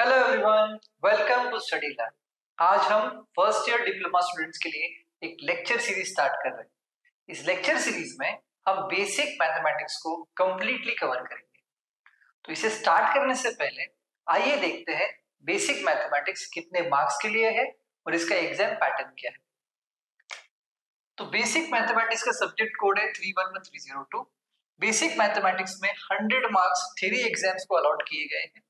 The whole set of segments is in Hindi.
Hello everyone, welcome to study lab. आज हम फर्स्ट ईयर डिप्लोमा स्टूडेंट्स के लिए एक लेक्चर सीरीज स्टार्ट कर रहे हैं। इस लेक्चर सीरीज में हम बेसिक मैथमेटिक्स को कंप्लीटली कवर करेंगे। तो इसे स्टार्ट करने से पहले आइए देखते हैं बेसिक मैथमेटिक्स कितने मार्क्स के लिए है और इसका एग्जाम पैटर्न क्या है। तो बेसिक मैथमेटिक्स का सब्जेक्ट कोड है 311302। बेसिक मैथमेटिक्स में 100 मार्क्स थ्योरी एग्जाम्स को अलॉट किए गए हैं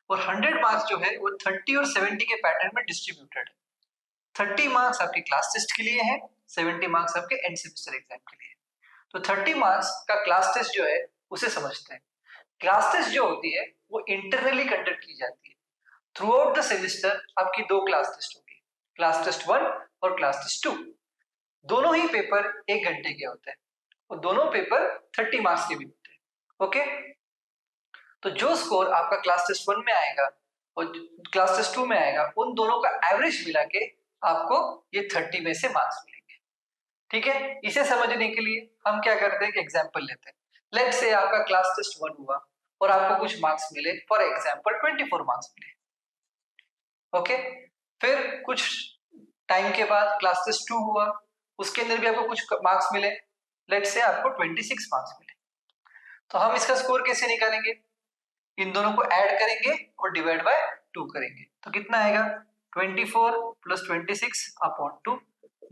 और 100 मार्क्स जो है वो 30 और 70 के पैटर्न में डिस्ट्रीब्यूटेड है। 30 मार्क्स आपके क्लास टेस्ट के लिए है, 70 मार्क्स आपके एंड सेमेस्टर एग्जाम के लिए है। तो 30 मार्क्स का क्लास टेस्ट जो है उसे समझते हैं। क्लास टेस्ट जो होती है वो इंटरनली कंडक्ट की जाती है। थ्रू आउट द सेमेस्टर आपकी दो क्लास टेस्ट होगी, क्लास टेस्ट 1 और क्लास टेस्ट 2। दोनों ही पेपर 1 घंटे के होते हैं और दोनों पेपर 30 मार्क्स के भी होते हैं। ओके, तो जो स्कोर आपका क्लास टेस्ट 1 में आएगा और क्लास टेस्ट 2 में आएगा, उन दोनों का एवरेज मिला के आपको ये 30 में से मार्क्स मिलेंगे। ठीक है, इसे समझने के लिए हम क्या करते हैं कि एग्जांपल लेते हैं। लेट्स से आपका क्लास टेस्ट 1 हुआ और आपको कुछ मार्क्स मिले, फॉर एग्जांपल 24 मार्क्स मिले। ओके, फिर कुछ टाइम के बाद क्लास टेस्ट 2 हुआ, उसके अंदर भी आपको कुछ मार्क्स मिले, लेट्स से आपको 26 मार्क्स मिले। तो हम इसका स्कोर कैसे निकालेंगे? इन दोनों को ऐड करेंगे और डिवाइड बाय 2 करेंगे, तो कितना आएगा 24 प्लस 26 अपॉन 2,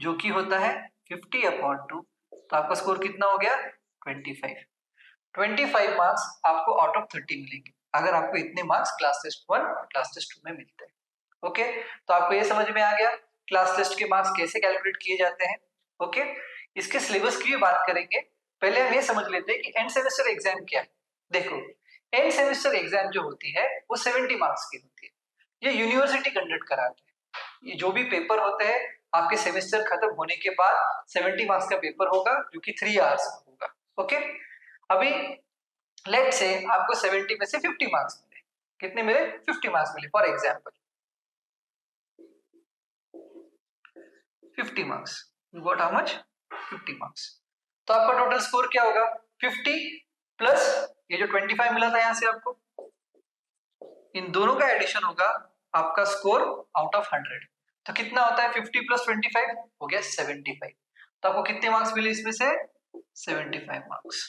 जो कि होता है 50 अपॉन 2। तो आपका स्कोर कितना हो गया 25 मार्क्स आपको आउट ऑफ 30 मिलेंगे अगर आपको इतने मार्क्स क्लास टेस्ट 1 और क्लास टेस्ट 2 में मिलते हैं। ओके, तो आपको ये समझ में आ गया क्लास टेस्ट के मार्क्स कैसे कैलकुलेट किए जाते हैं। ओके, इसके सिलेबस की भी बात करेंगे। पहले हम ये समझ लेते हैं कि एंड सेमेस्टर एग्जाम क्या है। देखो, एंड सेमेस्टर एग्जाम जो होती है वो 70 मार्क्स की होती है। ये यूनिवर्सिटी कंडक्ट कराते हैं। ये जो भी पेपर होते हैं आपके सेमेस्टर खत्म होने के बाद 70 मार्क्स का पेपर होगा जो कि 3 आवर्स का होगा। ओके, अभी लेट्स से आपको 70 में से 50 मार्क्स मिले। कितने मिले? 50 मार्क्स मिले। For example 50 marks, you got how much? 50 marks. तो आपका टोटल स्कोर क्या होगा? 50 प्लस ये जो 25 मिला था यहां से आपको, इन दोनों का एडिशन होगा आपका स्कोर आउट ऑफ 100। तो कितना होता है 50 प्लस 25? हो गया 75। तो आपको कितने मार्क्स मिले इसमें से? 75 मार्क्स।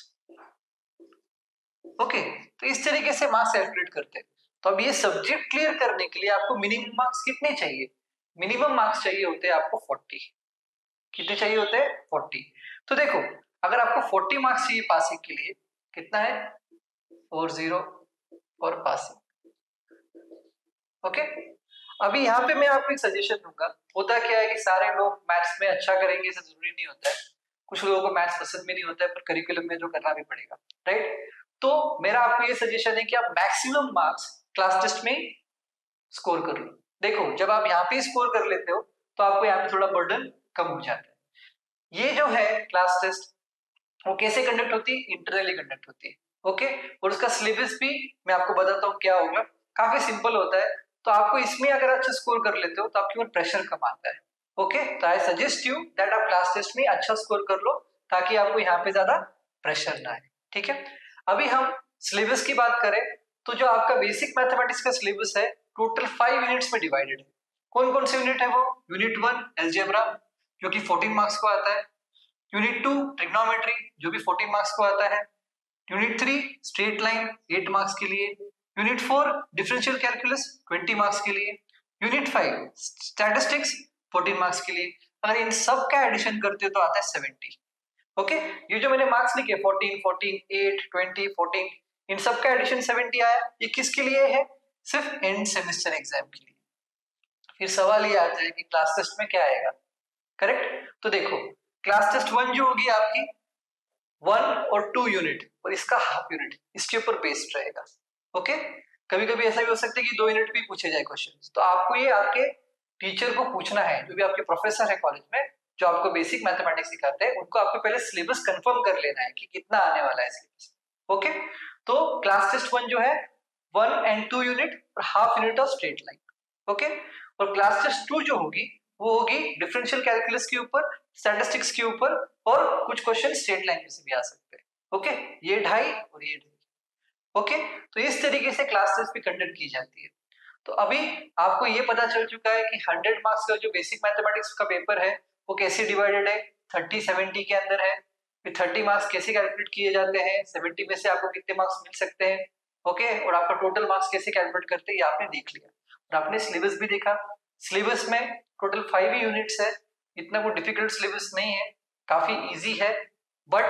ओके, तो इस तरीके से मार्क्स कैलकुलेट करते हैं। तो अब ये सब्जेक्ट क्लियर करने के लिए आपको मिनिमम मार्क्स कितने चाहिए? मिनिमम मार्क्स चाहिए होते हैं आपको 40। कितने चाहिए होते हैं? 40। तो देखो, अगर आपको 40 मार्क्स चाहिए पासिंग के लिए, कितना है? 40 और पासिंग। ओके, अभी यहाँ पे मैं आपको एक सजेशन दूंगा। होता क्या है कि सारे लोग मैथ्स में अच्छा करेंगे ऐसा जरूरी नहीं होता है। कुछ लोगों को मैथ्स पसंद भी नहीं होता है, पर करिकुलम में जो करना भी पड़ेगा, राइट? तो मेरा आपको ये सजेशन है कि आप मैक्सिमम मार्क्स क्लास टेस्ट में स्कोर कर लो। देखो, जब आप यहाँ पे स्कोर कर लेते हो तो आपको यहाँ पे थोड़ा बर्डन कम हो जाता है। ये जो है क्लास टेस्ट, वो कैसे कंडक्ट होती है? इंटरनली कंडक्ट होती है। ओके, और उसका सिलेबस भी मैं आपको बताता हूँ क्या होगा। काफी सिंपल होता है। तो आपको इसमें अगर अच्छा स्कोर कर लेते हो तो आपके ऊपर प्रेशर कम आता है। ओके, तो आई सजेस्ट यू दैट आप क्लास टेस्ट में अच्छा स्कोर कर लो ताकि आपको यहाँ पे ज्यादा प्रेशर ना आए। ठीक है, अभी हम सिलेबस की बात करें तो जो आपका बेसिक मैथमेटिक्स का सिलेबस है टोटल 5 यूनिट्स में डिवाइडेड है। कौन कौन से यूनिट है वो? यूनिट 1 अलजेब्रा जो कि 14 मार्क्स को आता है। यूनिट 2 ट्रिग्नोमेट्री जो भी 14 मार्क्स को आता है। यूनिट 3 स्ट्रेट लाइन 8 मार्क्स के लिए। यूनिट 4 डिफरेंशियल कैलकुलस 20 मार्क्स के लिए। यूनिट 5 स्टैटिस्टिक्स 14 मार्क्स के लिए। अगर इन सब का एडिशन करते हो तो आता है 70। ओके, ये जो मैंने मार्क्स लिखे 14 14 8 20 14, इन सब का एडिशन 70 आया। ये किसके लिए है? सिर्फ एंड सेमेस्टर एग्जाम के लिए। फिर सवाल ये आता है कि क्लास टेस्ट में क्या आएगा, करेक्ट? तो देखो, क्लास टेस्ट 1 जो होगी आपकी 1 और 2 यूनिट और इसका हाफ यूनिट इसके ऊपर बेस्ड रहेगा। ओके, कभी कभी ऐसा भी हो सकता है कि 2 यूनिट भी पूछे जाए क्वेश्चन। तो आपको ये आपके टीचर को पूछना है, जो भी आपके प्रोफेसर है कॉलेज में जो आपको बेसिक मैथमेटिक्स सिखाते हैं, उनको आपको पहले सिलेबस कंफर्म कर लेना है कि कितना आने वाला है सिलेबस। ओके, तो क्लास टेस्ट 1 जो है 1 एंड 2 यूनिट और half unit of straight line. Okay, और क्लास टेस्ट 2 जो होगी वो होगी डिफरेंशियल कैलकुलस के ऊपर, स्टैटिस्टिक्स के ऊपर और कुछ क्वेश्चन स्ट्रेट लाइन में से भी आ सकते हैं। ओके, ये 2.5 और ये 2.5। ओके, तो इस तरीके से क्लास टेस्ट भी कंडक्ट की जाती है। तो अभी आपको ये पता चल चुका है कि 100 मार्क्स का जो बेसिक मैथमेटिक्स का पेपर है वो कैसे डिवाइडेड है, 30-70 के अंदर है। फिर 30 मार्क्स कैसे कैलकुलेट किए जाते हैं, 70 में से आपको कितने मार्क्स मिल सकते हैं, ओके, और आपका टोटल मार्क्स कैसे कैलकुलेट करते हैं ये आपने देख लिया। और आपने सिलेबस भी देखा, सिलेबस में टोटल 5 यूनिट्स है, इतना कोई डिफिकल्ट सिलेबस नहीं है, काफी इजी है। बट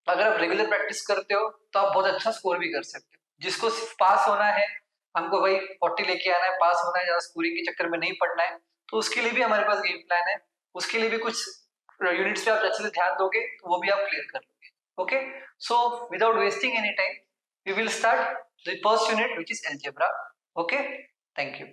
अगर आप रेगुलर प्रैक्टिस करते हो तो आप बहुत अच्छा स्कोर भी कर सकते हो। जिसको सिर्फ पास होना है, हमको भाई 40 लेके आना है, पास होना है, ज्यादा स्कोरिंग के चक्कर में नहीं पड़ना है, तो उसके लिए भी हमारे पास गेम प्लान है। उसके लिए भी कुछ यूनिट्स पे आप अच्छे से ध्यान दोगे तो वो भी आप क्लियर कर लोगे। Okay, so without wasting any time we will start the first unit which is algebra. Okay, thank you.